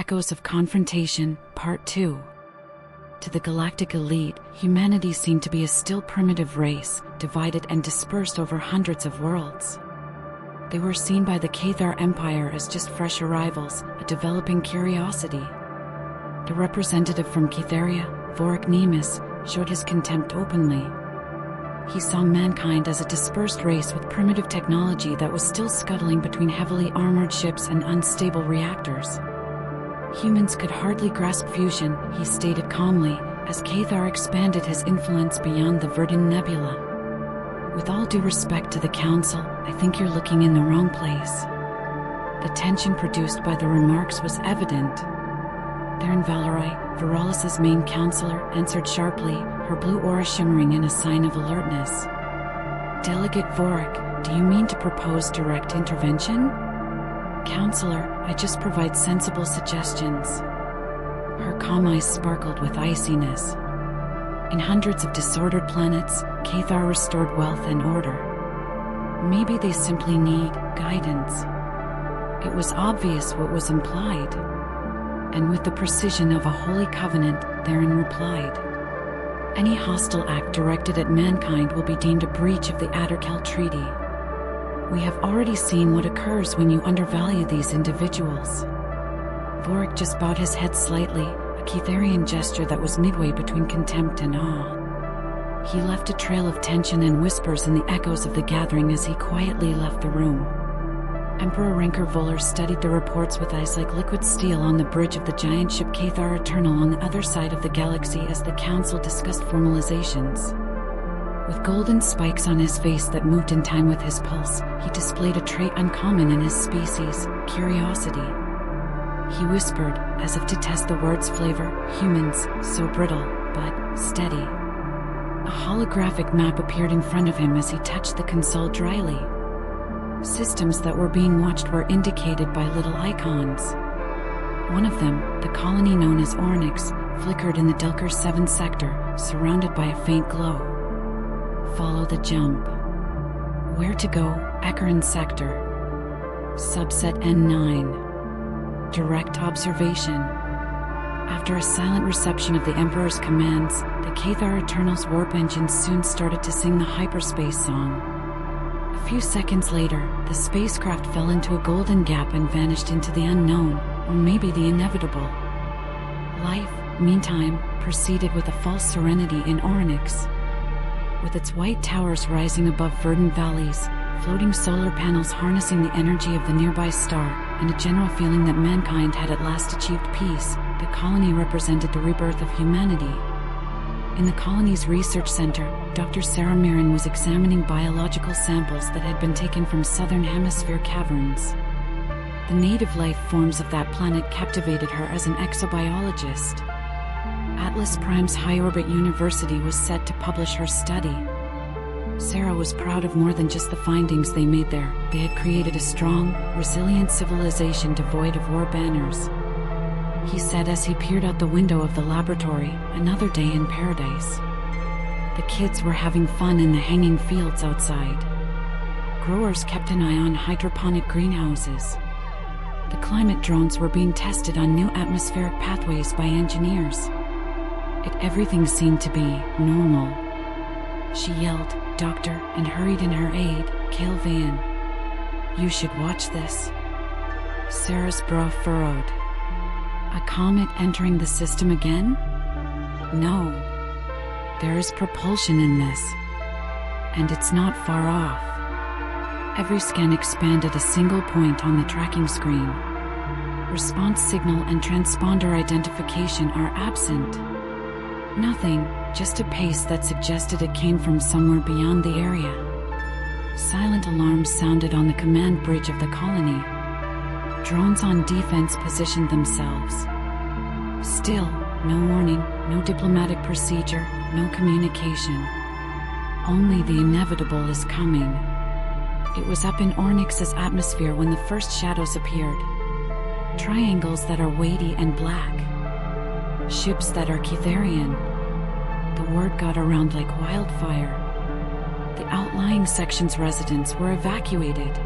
Echoes of Confrontation, Part 2. To the galactic elite, humanity seemed to be a still primitive race, divided and dispersed over hundreds of worlds. They were seen by the Cathar Empire as just fresh arrivals, a developing curiosity. The representative from Catharia, Vorik Nemus, showed his contempt openly. He saw mankind as a dispersed race with primitive technology that was still scuttling between heavily armored ships and unstable reactors. Humans could hardly grasp fusion, he stated calmly, as Cathar expanded his influence beyond the Verdun Nebula. With all due respect to the Council, I think you're looking in the wrong place. The tension produced by the remarks was evident. Theron Valerai, Viralis' main counselor, answered sharply, her blue aura shimmering in a sign of alertness. Delegate Vorik, do you mean to propose direct intervention? Counselor, I just provide sensible suggestions. Her calm eyes sparkled with iciness. In hundreds of disordered planets, Cathar restored wealth and order. Maybe they simply need guidance. It was obvious what was implied. And with the precision of a holy covenant, Theron replied, any hostile act directed at mankind will be deemed a breach of the Adderkel Treaty. We have already seen what occurs when you undervalue these individuals. Vorik just bowed his head slightly, a Catharian gesture that was midway between contempt and awe. He left a trail of tension and whispers in the echoes of the gathering as he quietly left the room. Emperor Renker Voller studied the reports with eyes like liquid steel on the bridge of the giant ship Cathar Eternal on the other side of the galaxy as the Council discussed formalizations. With golden spikes on his face that moved in time with his pulse, he displayed a trait uncommon in his species, curiosity. He whispered, as if to test the word's flavor, humans, so brittle, but steady. A holographic map appeared in front of him as he touched the console dryly. Systems that were being watched were indicated by little icons. One of them, the colony known as Ornyx, flickered in the Delker 7 sector, surrounded by a faint glow. Follow the jump. Where to go? Ekarin sector. Subset N9. Direct observation. After a silent reception of the Emperor's commands, the Cathar Eternal's warp engines soon started to sing the hyperspace song. A few seconds later, the spacecraft fell into a golden gap and vanished into the unknown, or maybe the inevitable. Life, meantime, proceeded with a false serenity in Ornyx. With its white towers rising above verdant valleys, floating solar panels harnessing the energy of the nearby star, and a general feeling that mankind had at last achieved peace, the colony represented the rebirth of humanity. In the colony's research center, Dr. Sarah Mirren was examining biological samples that had been taken from southern hemisphere caverns. The native life forms of that planet captivated her as an exobiologist. Atlas Prime's high-orbit university was set to publish her study. Sarah was proud of more than just the findings they made there. They had created a strong, resilient civilization devoid of war banners. He said as he peered out the window of the laboratory, another day in paradise. The kids were having fun in the hanging fields outside. Growers kept an eye on hydroponic greenhouses. The climate drones were being tested on new atmospheric pathways by engineers. Everything seemed to be normal. She yelled, "Doctor," and hurried in her aide, Cale Van. "You should watch this." Sarah's brow furrowed. A comet entering the system again? No. There is propulsion in this. And it's not far off. Every scan expanded a single point on the tracking screen. Response signal and transponder identification are absent. Nothing, just a pace that suggested it came from somewhere beyond the area. Silent alarms sounded on the command bridge of the colony. Drones on defense positioned themselves. Still, no warning, no diplomatic procedure, no communication. Only the inevitable is coming. It was up in Ornyx's atmosphere when the first shadows appeared. Triangles that are weighty and black. Ships that are Catharian. The word got around like wildfire. The outlying section's residents were evacuated.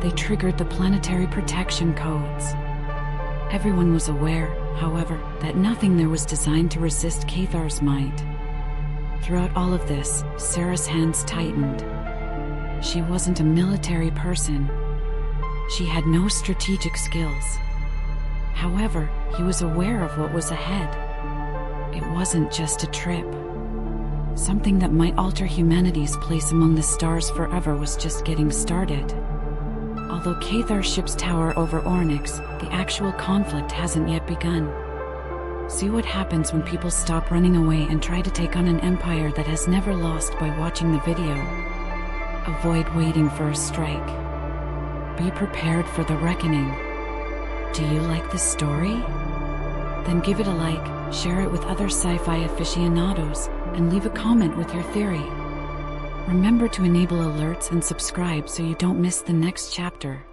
They triggered the planetary protection codes. Everyone was aware, however, that nothing there was designed to resist Cathar's might. Throughout all of this, Sarah's hands tightened. She wasn't a military person. She had no strategic skills. However, he was aware of what was ahead. It wasn't just a trip. Something that might alter humanity's place among the stars forever was just getting started. Although Cathar's ships tower over Ornyx, the actual conflict hasn't yet begun. See what happens when people stop running away and try to take on an empire that has never lost by watching the video. Avoid waiting for a strike. Be prepared for the reckoning. Do you like the story? Then give it a like, share it with other sci-fi aficionados, and leave a comment with your theory. Remember to enable alerts and subscribe so you don't miss the next chapter.